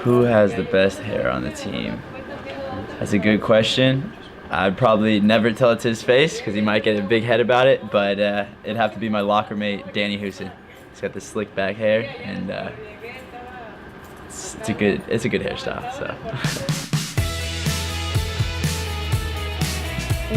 Who has the best hair on the team? That's a good question. I'd probably never tell it to his face because he might get a big head about it, but it'd have to be my locker mate, Danny Houston. He's got the slick back hair, and it's a good hairstyle. So.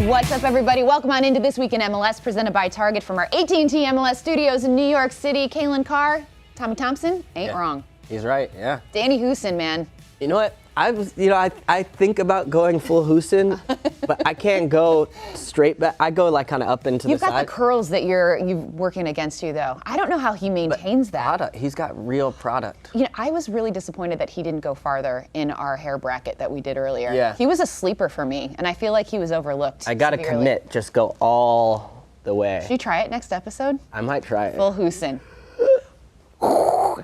What's up, everybody? Welcome on into This Week in MLS, presented by Target from our AT&T MLS studios in New York City. Calen Carr, Tommy Thompson, ain't wrong. He's right, yeah. Danny Houston, man. You know what? I think about going full Houston, but I can't go straight back. I go like kind of up into the side. You've got the curls that you're working against you, though. I don't know how he maintains that. Product. He's got real product. You know, I was really disappointed that he didn't go farther in our hair bracket that we did earlier. Yeah. He was a sleeper for me, and I feel like he was overlooked. I gotta commit. Just go all the way. Should you try it next episode? I might try it. Full Houston.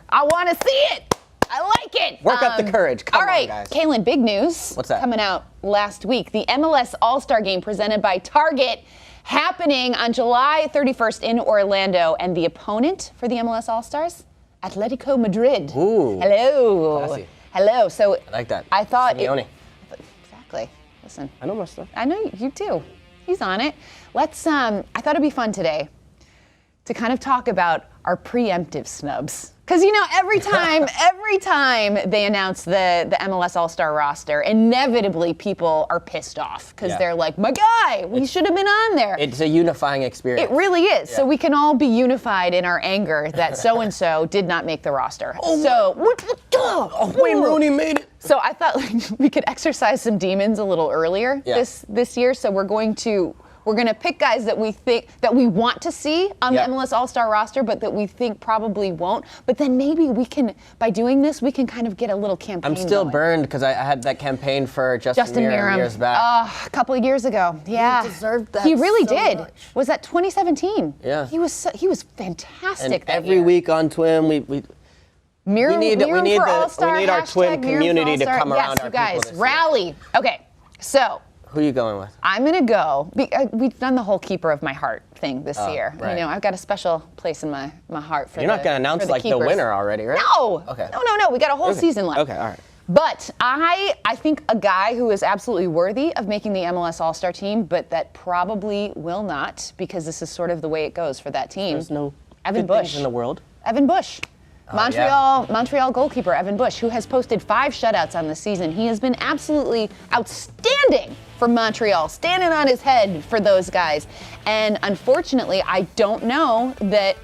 I want to see it. I like it. Work up the courage. Come all right, on, guys. Calen, big news. What's that? Coming out last week. The MLS All-Star game presented by Target happening on July 31st in Orlando. And the opponent for the MLS All-Stars? Atletico Madrid. Ooh. Hello. Classy. Hello. So I like that. I thought Simeone. Exactly. Listen. I know my stuff. I know you do. He's on it. Let's I thought it'd be fun today to kind of talk about our preemptive snubs. Because, you know, every time they announce the MLS All-Star roster, inevitably people are pissed off because they're like, my guy, we should have been on there. It's a unifying experience. It really is. Yeah. So we can all be unified in our anger that so-and-so did not make the roster. Wayne Rooney made it. So I thought we could exercise some demons a little earlier this year. So we're going to pick guys that we think that we want to see on the MLS All-Star roster, but that we think probably won't. But then maybe we can, by doing this, we can kind of get a little campaign I'm still going. burned because I had that campaign for Justin Meram years back. A couple of years ago. Yeah. He deserved that. He really so did. much. Was that 2017? Yeah. He was fantastic And that every year. week on Twim, we need our Twim community to come around our guys, people this rally. year. Okay, so. Who are you going with? I'm going to go. We've done the whole keeper of my heart thing this year. Right. You know, I've got a special place in my heart for You're not going to announce like the winner already, right? No. Okay. No. We got a whole season left. Okay, all right. But I think a guy who is absolutely worthy of making the MLS All-Star team, but that probably will not, because this is sort of the way it goes for that team. There's no Evan good Bush things in the world. Evan Bush. Oh, Montreal goalkeeper Evan Bush, who has posted 5 shutouts on the season. He has been absolutely outstanding for Montreal, standing on his head for those guys. And unfortunately, I don't know that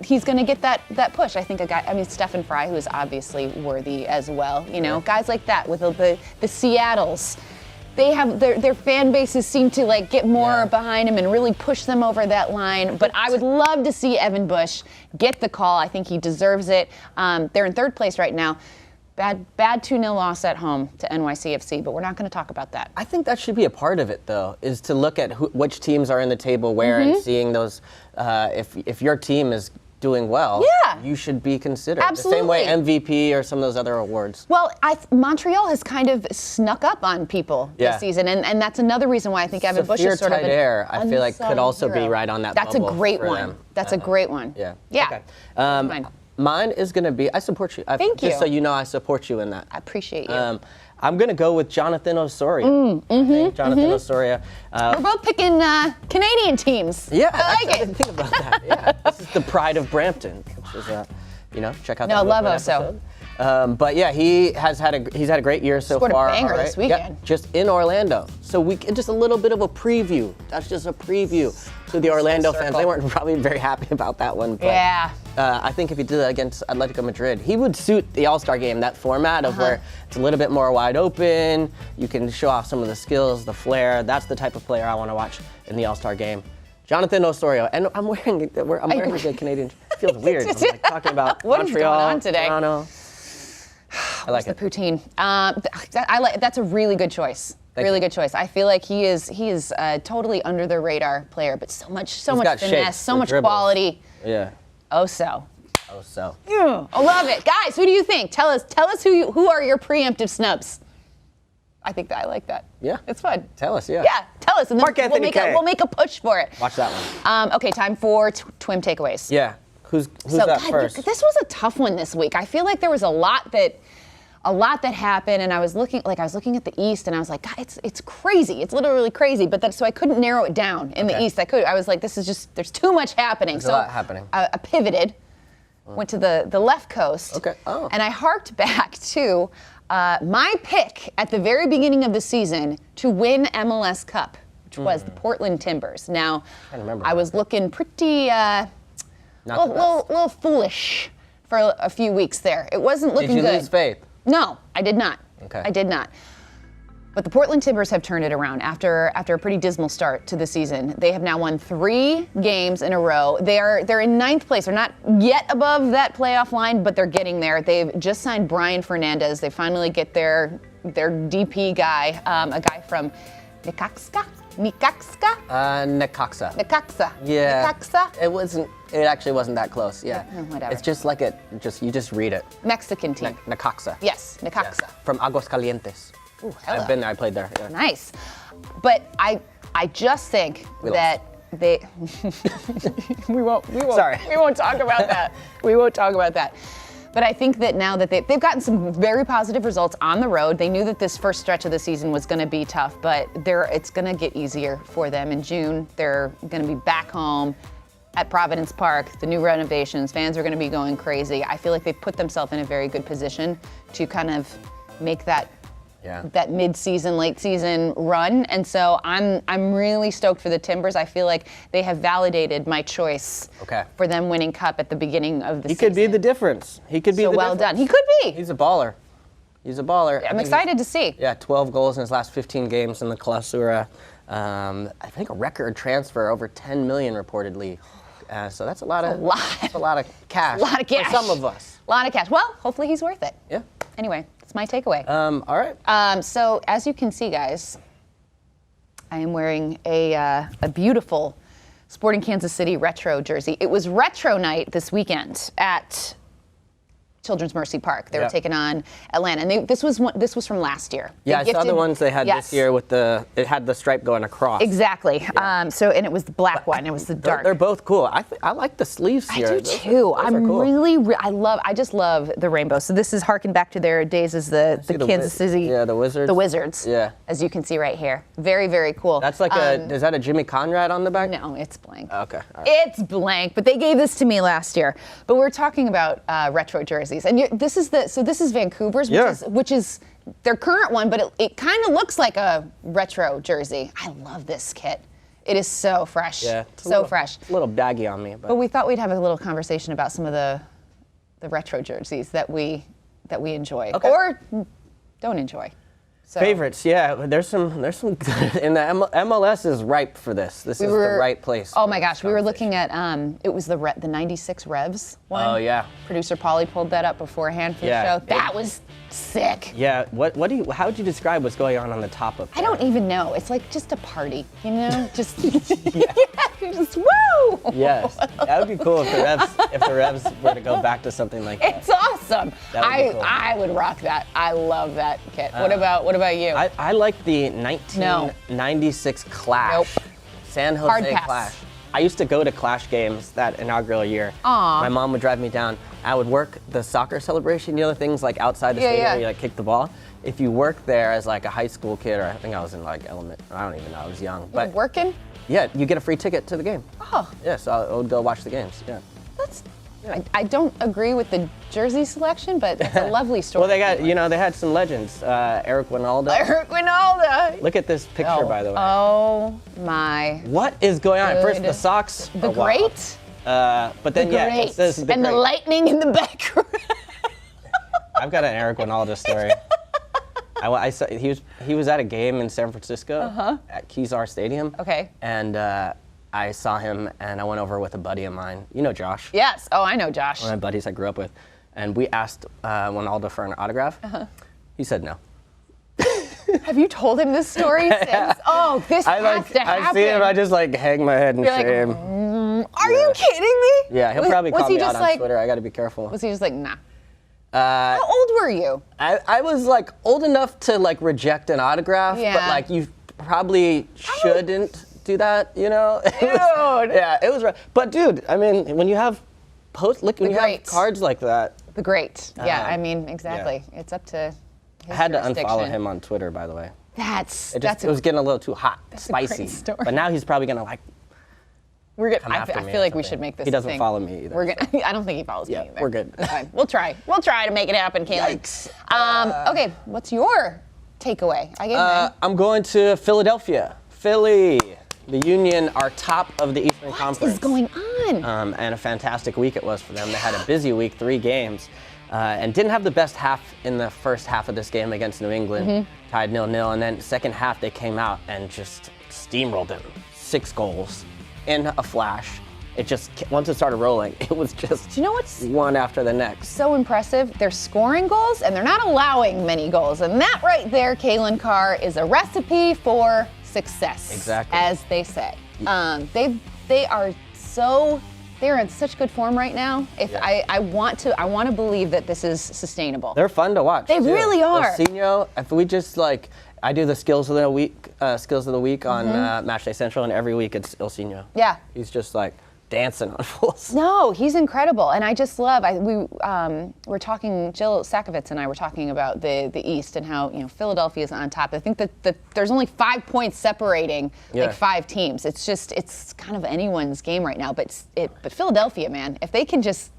he's going to get that push. I think Stephen Fry, who is obviously worthy as well. You know, guys like that with the Seattles. They have their fan bases seem to like get more behind him and really push them over that line. But I would love to see Evan Bush get the call. I think he deserves it. They're in 3rd place right now. Bad 2-0 loss at home to NYCFC, but we're not going to talk about that. I think that should be a part of it, though, is to look at which teams are in the table where and seeing those. If your team is doing well, you should be considered. Absolutely. The same way MVP or some of those other awards. Well, Montreal has kind of snuck up on people this season, and that's another reason why I think Evan Bush is sort of an I feel like could also be right on that That's a bubble great for one. them. That's a great one. Yeah. Okay. Mine is going to be, I support you. Thank you. Just so you know, I support you in that. I appreciate you. I'm going to go with Jonathan Osorio. Jonathan Osorio. We're both picking Canadian teams. Yeah, I like I didn't think about that. Yeah, this is the pride of Brampton, which is, check out that. love episode. But yeah, he's had a great year so Scored far. A banger this weekend. Yeah, just in Orlando. So just a little bit of a preview. That's just a preview to the Orlando fans. They weren't probably very happy about that one. But, I think if he did that against Atletico Madrid, he would suit the All-Star game, that format of where it's a little bit more wide open. You can show off some of the skills, the flair. That's the type of player I want to watch in the All-Star game. Jonathan Osorio, and I'm wearing a Canadian. It feels weird. I'm like talking about what Montreal, is going on today? Toronto. I like the it. poutine. That's a really good choice. Good choice. I feel like he is a totally under the radar player, but so much finesse, shapes, so much dribbles. quality. Yeah. Oh so. Yeah. I love it, guys. Who do you think? Tell us who are your preemptive snubs. I think that I like that. Yeah. It's fun. Tell us, yeah. Yeah, tell us, and then Mark Anthony K. we'll make a push for it. Watch that one. Okay, time for Twim takeaways. Yeah. Who's So, that God, first? this was a tough one this week. I feel like there was a lot that a lot that happened, and I was looking at the East, and I was like, God, it's crazy. It's literally crazy. But so I couldn't narrow it down in the East. I was like, this is just, there's too much happening. There's a lot happening. I pivoted, went to the left coast, and I harked back to my pick at the very beginning of the season to win MLS Cup, which was the Portland Timbers. Now, I was looking pretty, little foolish for a few weeks there. It wasn't looking good. Did you lose faith? No, I did not. Okay. I did not. But the Portland Timbers have turned it around after a pretty dismal start to the season. They have now won 3 games in a row. They're in 9th place. They're not yet above that playoff line, but they're getting there. They've just signed Brian Fernandez. They finally get their DP guy, a guy from Necaxa. Necaxa. Yeah. Necaxa. It actually wasn't that close. Yeah. Whatever. It's just like you just read it. Mexican team. Necaxa. Yes, Necaxa. Yeah. From Aguascalientes. Ooh, hello. I've been there. I played there. Yeah. Nice. But I just think that they we won't talk about that. We won't talk about that. But I think that now that they've gotten some very positive results on the road. They knew that this first stretch of the season was going to be tough, but it's going to get easier for them in June. They're going to be back home at Providence Park, the new renovations. Fans are going to be going crazy. I feel like they've put themselves in a very good position to kind of make that mid-season, late-season run. And so I'm really stoked for the Timbers. I feel like they have validated my choice for them winning Cup at the beginning of the season. He could be the difference. He could be the difference. So well done. He could be. He's a baller. I'm excited to see. Yeah, 12 goals in his last 15 games in the Clausura. I think a record transfer, over 10 million reportedly. So that's a lot of cash. A lot of cash. For some of us. A lot of cash. Well, hopefully he's worth it. Yeah. Anyway, that's my takeaway. All right. So as you can see, guys, I am wearing a beautiful Sporting Kansas City retro jersey. It was retro night this weekend at Children's Mercy Park. They were taking on Atlanta, and this was from last year. Yeah, I saw the ones they had this year with it had the stripe going across. Exactly. Yeah. And it was the black one. It was the dark. They're both cool. I like the sleeves here. I do too. I'm cool. I just love the rainbow. So this is harking back to their days as the Kansas City. Yeah, the Wizards. The Wizards. Yeah. As you can see right here. Very, very cool. That's like is that a Jimmy Conrad on the back? No, it's blank. Okay. All right. It's blank, but they gave this to me last year. But we're talking about retro jerseys, and this is Vancouver's, which is their current one, but it kind of looks like a retro jersey. I love this kit. It is so fresh. Yeah, fresh. A little baggy on me, but we thought we'd have a little conversation about some of the retro jerseys that we enjoy or don't enjoy. So. Favorites, yeah. There's some good. And the MLS is ripe for this. This is the right place. Oh my gosh, we were looking at it was the 96 Revs one. Oh yeah. Producer Polly pulled that up beforehand for the show. That was sick. Yeah. How would you describe what's going on the top of that? I don't even know. It's like just a party, you know? Just just woo! Yes. That would be cool if the Revs were to go back to something like that. It's awesome. That would be cool. I would rock that. I love that kit. What about you? I like the 1996 Clash. Nope. San Jose Hard pass. Clash. I used to go to Clash games that inaugural year. Aww. My mom would drive me down. I would work the soccer celebration, the things like outside the stadium where you kick the ball. If you work there as like a high school kid, or I think I was in like I don't even know, I was young. But working? Yeah, you get a free ticket to the game. Oh. Yeah, so I would go watch the games. Yeah. I don't agree with the jersey selection, but it's a lovely story. Well, they got, they had some legends. Eric Winalda. Look at this picture, by the way. Oh my. What is going on? First, the socks. The great. But then, it says the and great. the lightning in the background. I've got an Eric Winalda story. I saw he was at a game in San Francisco at Kezar Stadium. Okay. And I saw him, and I went over with a buddy of mine. You know Josh. Yes. Oh, I know Josh. One of my buddies I grew up with. And we asked Winalda for an autograph. He said no. Have you told him this story since? Oh, this has to happen. I see him, I just hang my head in shame. Are you kidding me? Yeah, he'll probably call me out on Twitter. I got to be careful. Was he just like, nah? How old were you? I was old enough to reject an autograph, but you probably shouldn't do that, Dude. Yeah, it was right. But dude, I mean, when you have when you have cards like that, The great. Yeah, I mean, exactly. Yeah. It's up to his I had to unfollow him on Twitter, by the way. It was getting a little too hot, spicy. But now he's probably gonna like. I feel like we should make this. He doesn't follow me either. I don't think he follows me either. We're good. Fine. We'll try. We'll try to make it happen, Calen. Okay, what's your takeaway? I'm going to Philadelphia. Philly. The Union are top of the Eastern Conference. What is going on? And a fantastic week it was for them. They had a busy week, 3 games, and didn't have the best half in the first half of this game against New England, tied 0-0. And then second half they came out and just steamrolled them. 6 goals in a flash. It just, once it started rolling, it was just Do you know what's one after the next. So impressive? They're scoring goals and they're not allowing many goals. And that right there, Calen Carr, is a recipe for success. Exactly. As they say. They're in such good form right now. I want to believe that this is sustainable. They're fun to watch. They really are. Ilsinho, if we just I do the skills of the week on Matchday Central, and every week it's Ilsinho. Yeah. He's just dancing on fools. No, he's incredible, and I just love. We're talking. Jill Sakovitz and I were talking about the East and how Philadelphia is on top. I think that there's only 5 points separating 5 teams. It's kind of anyone's game right now. But Philadelphia, man, if they can just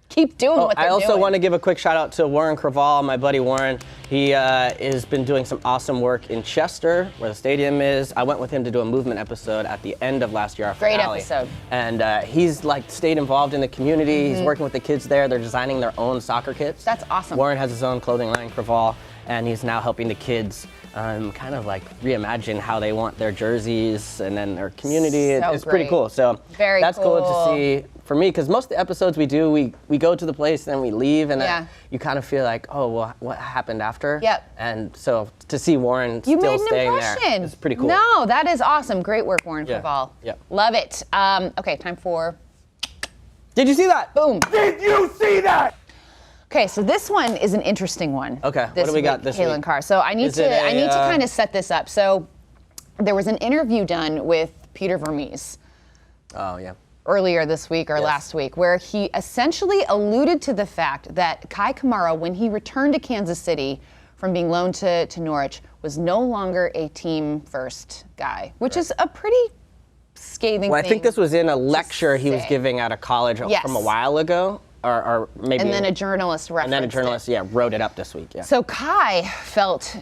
keep doing what they're doing. I also want to give a quick shout out to Warren Craval, my buddy Warren. He has been doing some awesome work in Chester, where the stadium is. I went with him to do a movement episode at the end of last year. Great episode. And he's stayed involved in the community. He's working with the kids there. They're designing their own soccer kits. That's awesome. Warren has his own clothing line, Craval, and he's now helping the kids kind of reimagine how they want their jerseys and then their community. It's pretty cool. So that's cool to see for me, because most of the episodes we do, we go to the place, then we leave, and then you kind of feel like, oh, well, what happened after? Yep. And so to see Warren still staying there, it's pretty cool. No, that is awesome. Great work, Warren Craval. Yeah. Love it. Okay, time for. Did you see that? Boom. Did you see that? Okay, so this one is an interesting one. Okay, what do we got this week? Calen Carr. So I need to kind of set this up. So there was an interview done with Peter Vermes. Oh yeah. Earlier this week or last week, where he essentially alluded to the fact that Kai Kamara, when he returned to Kansas City from being loaned to Norwich, was no longer a team first guy, which is a pretty scathing thing. Well, I think this was in a lecture he was giving at a college from a while ago. Or maybe. And then a journalist referenced it. And then a journalist, wrote it up this week. Yeah. So Kai felt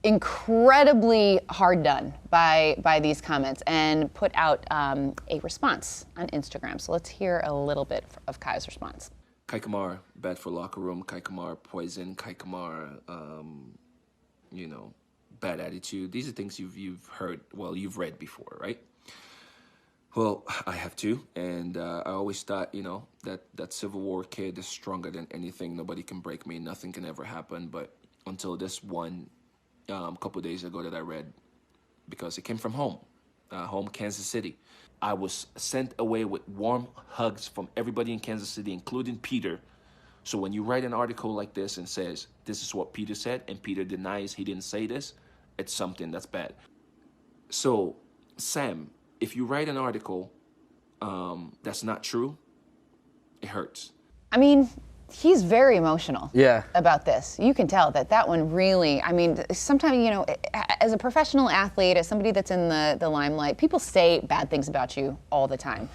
incredibly hard done by these comments and put out a response on Instagram. So let's hear a little bit of Kai's response. Kai Kamara, bad for locker room. Kai Kamara, poison. Kai Kamara, bad attitude. These are things you've heard, you've read before, right? Well, I have too, and I always thought, that Civil War kid is stronger than anything. Nobody can break me. Nothing can ever happen. But until this one, couple of days ago that I read, because it came from home, Kansas City. I was sent away with warm hugs from everybody in Kansas City, including Peter. So when you write an article like this and says, this is what Peter said, and Peter denies he didn't say this, it's something that's bad. So, Sam, if you write an article that's not true, it hurts. I mean, he's very emotional about this. You can tell that one really, sometimes, as a professional athlete, as somebody that's in the limelight, people say bad things about you all the time.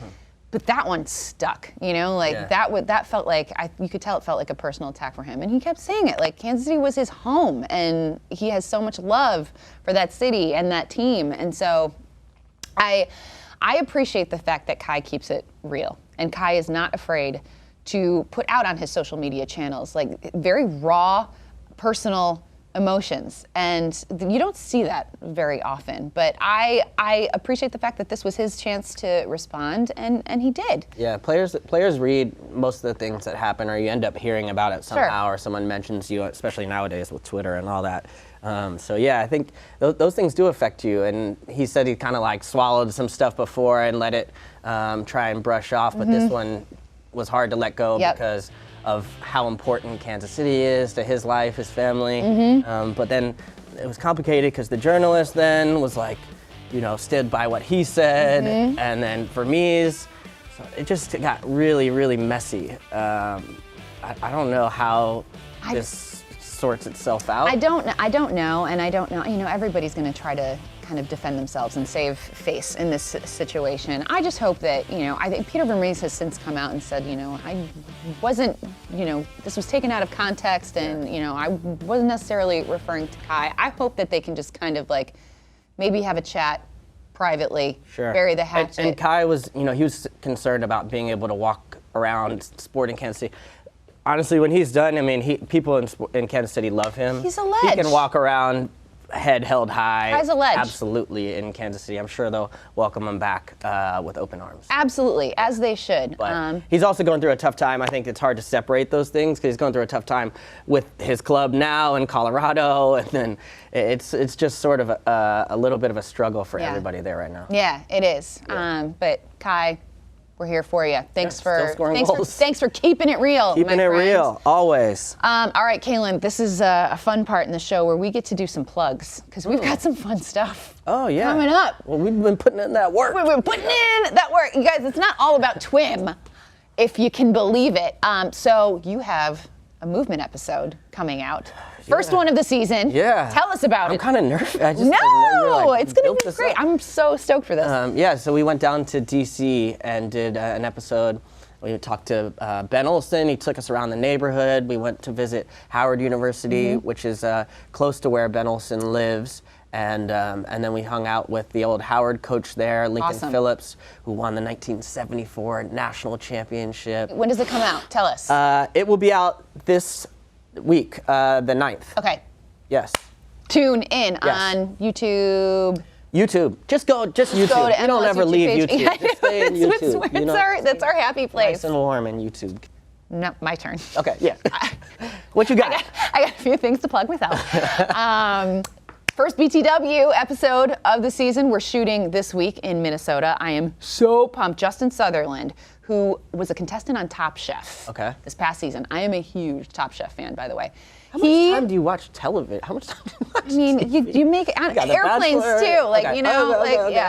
But that one stuck, that felt like, you could tell it felt like a personal attack for him. And he kept saying it, Kansas City was his home, and he has so much love for that city and that team. And so I appreciate the fact that Kai keeps it real, and Kai is not afraid to put out on his social media channels very raw, personal emotions, and you don't see that very often. But I appreciate the fact that this was his chance to respond, and he did. Yeah, players read most of the things that happen, or you end up hearing about it somehow, or someone mentions you, especially nowadays with Twitter and all that. I think those things do affect you. And he said he kind of swallowed some stuff before and let it try and brush off, but this one was hard to let go because of how important Kansas City is to his life, his family. But then it was complicated because the journalist then was stood by what he said, and then Vermes, so it just got really, really messy. I don't know how this sorts itself out. I don't know, and I don't know. You know, everybody's going to try to kind of defend themselves and save face in this situation. I just hope that, you know, I think Peter Vermees has since come out and said, you know, I wasn't, you know, this was taken out of context, and you know, I wasn't necessarily referring to Kai. I hope that they can just kind of like maybe have a chat privately, bury the hatchet. And Kai was, you know, he was concerned about being able to walk around Sporting Kansas City. Honestly, when he's done, I mean, people in Kansas City love him. He's a ledge. He can walk around head held high. Kai's a ledge. Absolutely, in Kansas City. I'm sure they'll welcome him back with open arms. Absolutely, as they should. But he's also going through a tough time. I think it's hard to separate those things because he's going through a tough time with his club now in Colorado, and then it's just sort of a little bit of a struggle for everybody there right now. Yeah, it is. Yeah. But Kai, we're here for you. Thanks for keeping it real. Keeping it real, always. All right, Calen, this is a fun part in the show where we get to do some plugs because we've got some fun stuff. Oh yeah, coming up. Well, we've been putting in that work. We've been putting in that work, you guys. It's not all about TWIM, if you can believe it. So you have a movement episode coming out. First one of the season. Yeah. Tell us about it. I'm kind of nervous. It's going to be great. I'm so stoked for this. Yeah, so we went down to D.C. and did an episode. We talked to Ben Olsen. He took us around the neighborhood. We went to visit Howard University, which is close to where Ben Olsen lives. And then we hung out with the old Howard coach there, Lincoln Phillips, who won the 1974 national championship. When does it come out? Tell us. It will be out this week, the 9th. Okay. Yes. Tune in on YouTube. Just YouTube. Go to You don't MLS ever leave page. YouTube. Just stay in YouTube. That's our happy place. Nice and warm in YouTube. No, my turn. Okay, yeah. What you got? I got a few things to plug myself. First BTW episode of the season we're shooting this week in Minnesota. I am so pumped. Justin Sutherland, who was a contestant on Top Chef this past season. I am a huge Top Chef fan, by the way. How much time do you watch television? How much time do you watch I mean, you make airplanes too, like, you know,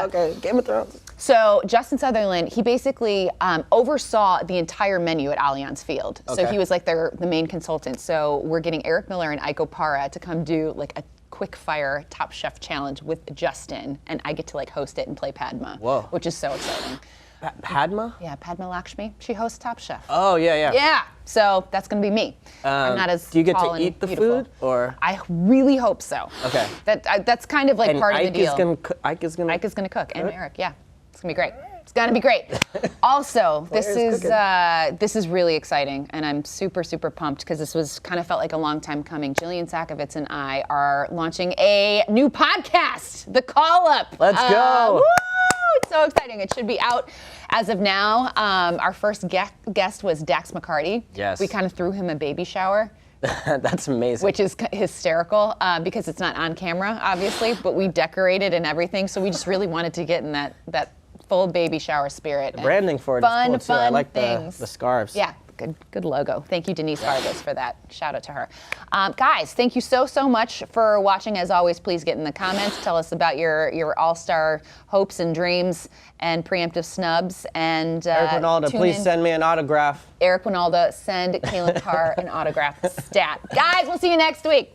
Okay, Game of Thrones. So Justin Sutherland, he basically oversaw the entire menu at Allianz Field. So he was like the main consultant. So we're getting Eric Miller and Iko Para to come do like a quick fire Top Chef challenge with Justin, and I get to like host it and play Padma, which is so exciting. Padma? Yeah, Padma Lakshmi. She hosts Top Chef. Oh, yeah. Yeah, so that's going to be me. I'm not as Do you get tall to eat the beautiful. food, or? I really hope so. Okay. That's kind of like part of the deal. Ike is gonna cook, and Eric, yeah. It's going to be great. It's going to be great. Also, this is really exciting, and I'm super, super pumped because this was kind of felt like a long time coming. Jillian Sakovitz and I are launching a new podcast, The Call Up. Let's go. Woo! It's so exciting. It should be out as of now. Our first guest was Dax McCarty. Yes. We kind of threw him a baby shower. That's amazing. Which is hysterical because it's not on camera, obviously, but we decorated and everything, so we just really wanted to get in that full baby shower spirit. The branding for it is cool too. I like the scarves. Yeah, good logo. Thank you, Denise Vargas, for that. Shout out to her. Guys, thank you so much for watching. As always, please get in the comments. Tell us about your All-Star hopes and dreams and preemptive snubs. And Eric Winalda, please send me an autograph. Eric Winalda, send Calen Carr an autograph stat. Guys, we'll see you next week.